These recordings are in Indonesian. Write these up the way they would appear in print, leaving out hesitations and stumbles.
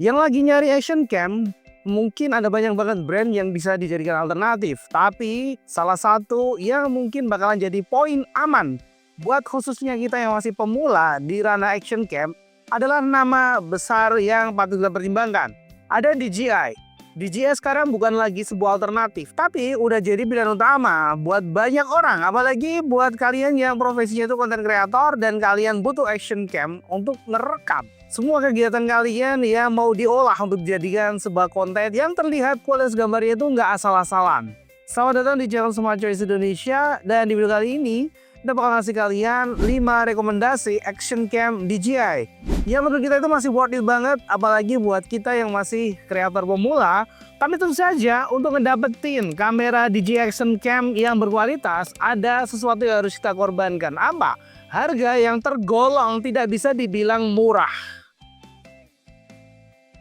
Yang lagi nyari action cam, mungkin ada banyak banget brand yang bisa dijadikan alternatif. Tapi salah satu yang mungkin bakalan jadi poin aman buat khususnya kita yang masih pemula di ranah action cam adalah nama besar yang patut kita pertimbangkan. Ada DJI. DJI sekarang bukan lagi sebuah alternatif, tapi udah jadi pilihan utama buat banyak orang. Apalagi buat kalian yang profesinya itu konten kreator dan kalian butuh action cam untuk ngerekam semua kegiatan kalian yang mau diolah untuk dijadikan sebuah konten yang terlihat kualitas gambarnya itu nggak asal-asalan. Selamat datang di channel Smart Choice Indonesia, dan di video kali ini kita bakal ngasih kalian 5 rekomendasi action cam DJI yang menurut kita itu masih worth it banget, apalagi buat kita yang masih kreator pemula. Tapi tentu saja untuk ngedapetin kamera DJI action cam yang berkualitas ada sesuatu yang harus kita korbankan. Apa? Harga yang tergolong tidak bisa dibilang murah.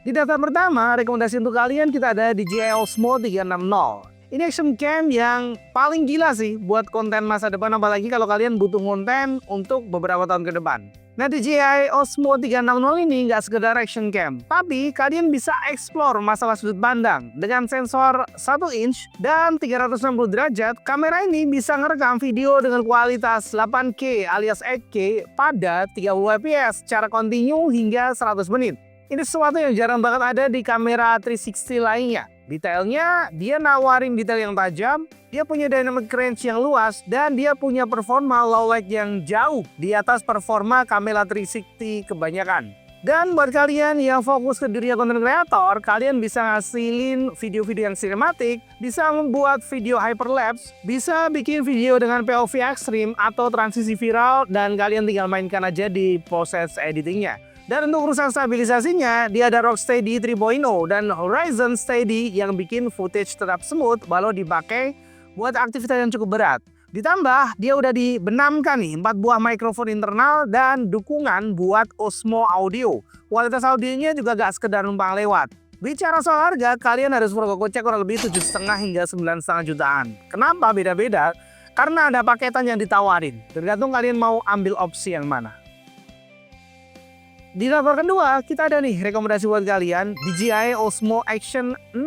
Di daftar pertama, rekomendasi untuk kalian kita ada DJI Osmo 360. Ini action cam yang paling gila sih buat konten masa depan, apalagi kalau kalian butuh konten untuk beberapa tahun ke depan. Nah, DJI Osmo 360 ini nggak sekedar action cam, tapi kalian bisa explore masalah sudut pandang. Dengan sensor 1 inch dan 360 derajat, kamera ini bisa ngerekam video dengan kualitas 8K alias 8K pada 30 fps secara kontinu hingga 100 menit. Ini sesuatu yang jarang banget ada di kamera 360 lainnya. Detailnya, dia nawarin detail yang tajam, dia punya dynamic range yang luas, dan dia punya performa low light yang jauh di atas performa kamera 360 kebanyakan. Dan buat kalian yang fokus ke dunia konten kreator, kalian bisa ngasilin video-video yang sinematik, bisa membuat video hyperlapse, bisa bikin video dengan POV ekstrim atau transisi viral, dan kalian tinggal mainkan aja di proses editingnya. Dan untuk urusan stabilisasinya, dia ada Rocksteady 3.0 dan Horizon Steady yang bikin footage tetap smooth walau dipakai buat aktivitas yang cukup berat. Ditambah, dia udah dibenamkan nih 4 buah mikrofon internal dan dukungan buat Osmo Audio. Kualitas audionya juga gak sekedar numpang lewat. Bicara soal harga, kalian harus merogoh kocek kurang lebih 7,5 hingga 9,5 jutaan. Kenapa beda-beda? Karena ada paketan yang ditawarin. Tergantung kalian mau ambil opsi yang mana. Di daftar kedua, kita ada nih rekomendasi buat kalian, DJI Osmo Action 6.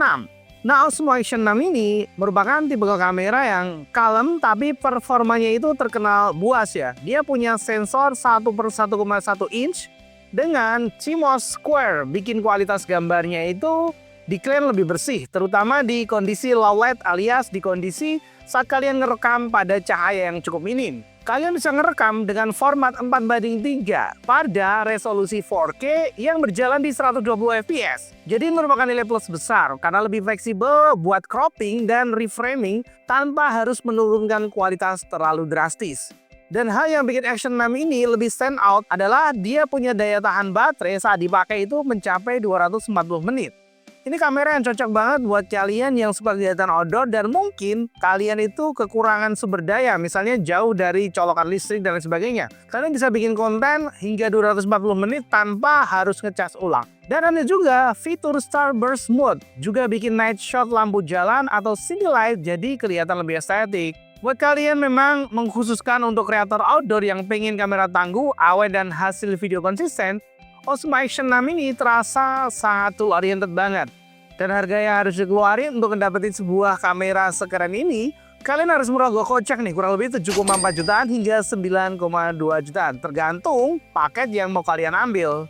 Nah, Osmo Action 6 ini merupakan tipe kamera yang kalem tapi performanya itu terkenal buas ya. Dia punya sensor 1/1,1 inch dengan CMOS Square, bikin kualitas gambarnya itu diklaim lebih bersih, terutama di kondisi low light alias di kondisi saat kalian ngerekam pada cahaya yang cukup minim. Kalian bisa ngerekam dengan format 4:3 pada resolusi 4K yang berjalan di 120 fps. Jadi merupakan nilai plus besar karena lebih fleksibel buat cropping dan reframing tanpa harus menurunkan kualitas terlalu drastis. Dan hal yang bikin Action 6 ini lebih stand out adalah dia punya daya tahan baterai saat dipakai itu mencapai 240 menit. Ini kamera yang cocok banget buat kalian yang suka kegiatan outdoor dan mungkin kalian itu kekurangan sumber daya, misalnya jauh dari colokan listrik dan lain sebagainya. Kalian bisa bikin konten hingga 240 menit tanpa harus ngecas ulang. Dan ada juga fitur Starburst Mode, juga bikin night shot lampu jalan atau city light jadi kelihatan lebih estetik. Buat kalian memang mengkhususkan untuk kreator outdoor yang pengen kamera tangguh, awet, dan hasil video konsisten, Osmo Action 6 ini terasa sangat tool oriented banget. Dan harga yang harus dikeluarin untuk mendapatkan sebuah kamera sekeren ini, kalian harus merogoh kocek nih, kurang lebih 7,4 jutaan hingga 9,2 jutaan, tergantung paket yang mau kalian ambil.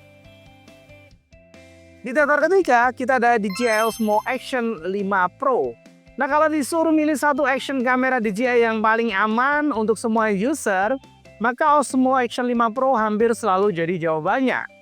Di daftar ketiga, kita ada DJI Osmo Action 5 Pro. Nah, kalau disuruh milih satu action kamera DJI yang paling aman untuk semua user, maka Osmo Action 5 Pro hampir selalu jadi jawabannya.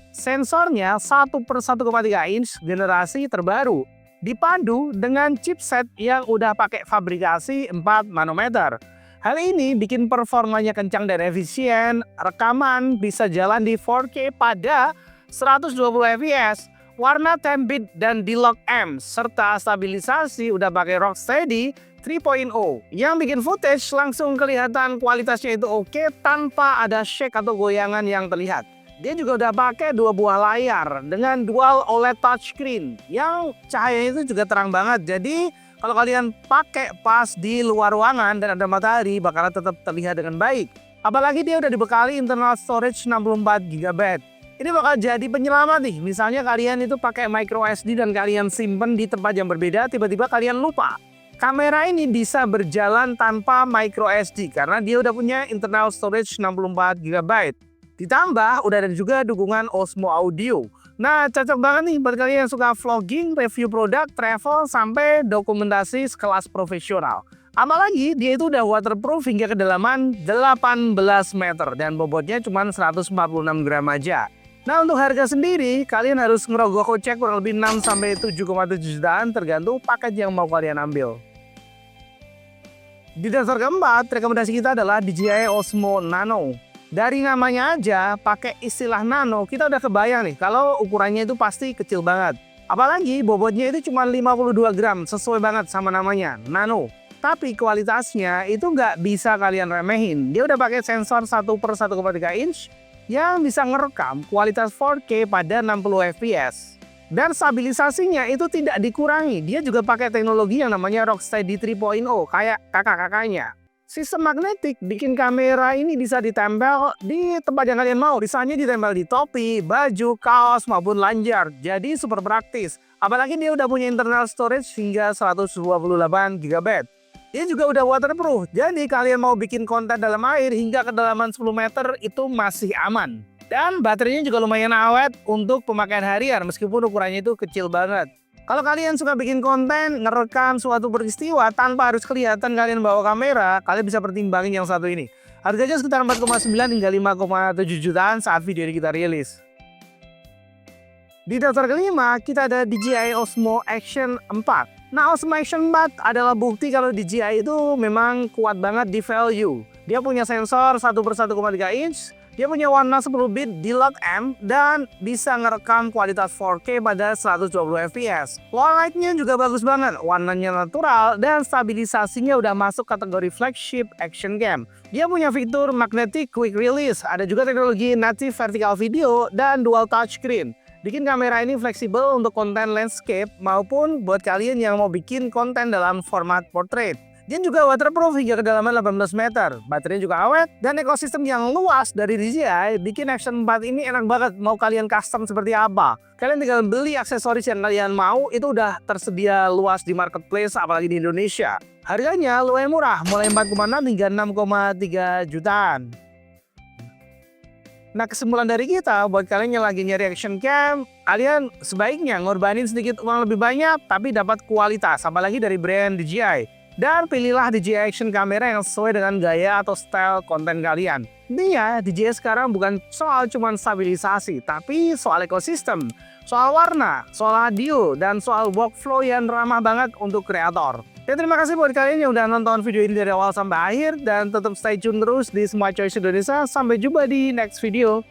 Sensornya 1/1,3 inch generasi terbaru, dipadu dengan chipset yang udah pakai fabrikasi 4 nanometer. Hal ini bikin performanya kencang dan efisien, rekaman bisa jalan di 4K pada 120 fps, warna 10-bit dan D-Log M, serta stabilisasi udah pakai Rocksteady 3.0 yang bikin footage langsung kelihatan kualitasnya itu oke tanpa ada shake atau goyangan yang terlihat. Dia juga udah pakai 2 buah layar dengan dual OLED touchscreen yang cahayanya itu juga terang banget. Jadi kalau kalian pakai pas di luar ruangan dan ada matahari bakalan tetap terlihat dengan baik. Apalagi dia udah dibekali internal storage 64 GB. Ini bakal jadi penyelamat nih. Misalnya kalian itu pakai micro SD dan kalian simpen di tempat yang berbeda, tiba-tiba kalian lupa. Kamera ini bisa berjalan tanpa micro SD karena dia udah punya internal storage 64 GB. Ditambah udah ada juga dukungan Osmo Audio. Nah, cocok banget nih buat kalian yang suka vlogging, review produk, travel, sampai dokumentasi sekelas profesional. Apalagi dia itu udah waterproof hingga kedalaman 18 meter dan bobotnya cuma 146 gram aja. Nah, untuk harga sendiri kalian harus ngerogoh kocek kurang lebih 6-7,7 jutaan tergantung paket yang mau kalian ambil. Di dasar keempat, rekomendasi kita adalah DJI Osmo Nano. Dari namanya aja pakai istilah nano, kita udah kebayang nih kalau ukurannya itu pasti kecil banget. Apalagi bobotnya itu cuma 52 gram, sesuai banget sama namanya, nano. Tapi kualitasnya itu nggak bisa kalian remehin. Dia udah pakai sensor 1/1,3 inch yang bisa ngerekam kualitas 4K pada 60 fps. Dan stabilisasinya itu tidak dikurangi. Dia juga pakai teknologi yang namanya Rocksteady 3.0 kayak kakak-kakaknya. Sistem magnetik bikin kamera ini bisa ditempel di tempat yang kalian mau. Misalnya ditempel di topi, baju, kaos, maupun lanjar. Jadi super praktis. Apalagi dia udah punya internal storage hingga 128 GB. Dia juga udah waterproof, jadi kalian mau bikin konten dalam air hingga kedalaman 10 meter itu masih aman. Dan baterainya juga lumayan awet untuk pemakaian harian meskipun ukurannya itu kecil banget. Kalau kalian suka bikin konten, ngerekam suatu peristiwa tanpa harus kelihatan kalian bawa kamera, kalian bisa pertimbangin yang satu ini. Harganya sekitar 4,9 hingga 5,7 jutaan saat video ini kita rilis. Di daftar kelima, kita ada DJI Osmo Action 4. Nah, Osmo Action 4 adalah bukti kalau DJI itu memang kuat banget di value. Dia punya sensor 1/1,3 inch, dia punya warna 10 bit di lock M, dan bisa ngerekam kualitas 4K pada 120 fps. Lightnya juga bagus banget, warnanya natural, dan stabilisasinya udah masuk kategori flagship action cam. Dia punya fitur magnetic quick release, ada juga teknologi native vertical video, dan dual touchscreen. Bikin kamera ini fleksibel untuk konten landscape maupun buat kalian yang mau bikin konten dalam format portrait. Dia juga waterproof hingga kedalaman 18 meter. Baterainya juga awet dan ekosistem yang luas dari DJI bikin Action 4 ini enak banget mau kalian custom seperti apa. Kalian tinggal beli aksesoris yang kalian mau, itu udah tersedia luas di marketplace apalagi di Indonesia. Harganya lumayan murah, mulai 4,6 hingga 6,3 jutaan. Nah, kesimpulan dari kita, buat kalian yang lagi nyari action cam, kalian sebaiknya ngorbanin sedikit uang lebih banyak, tapi dapat kualitas, apalagi dari brand DJI. Dan pilihlah DJI Action Camera yang sesuai dengan gaya atau style konten kalian. Intinya, DJI sekarang bukan soal cuma stabilisasi, tapi soal ekosistem, soal warna, soal audio, dan soal workflow yang ramah banget untuk kreator. Ya, terima kasih buat kalian yang udah nonton video ini dari awal sampai akhir, dan tetap stay tune terus di Smart Choice Indonesia. Sampai jumpa di next video.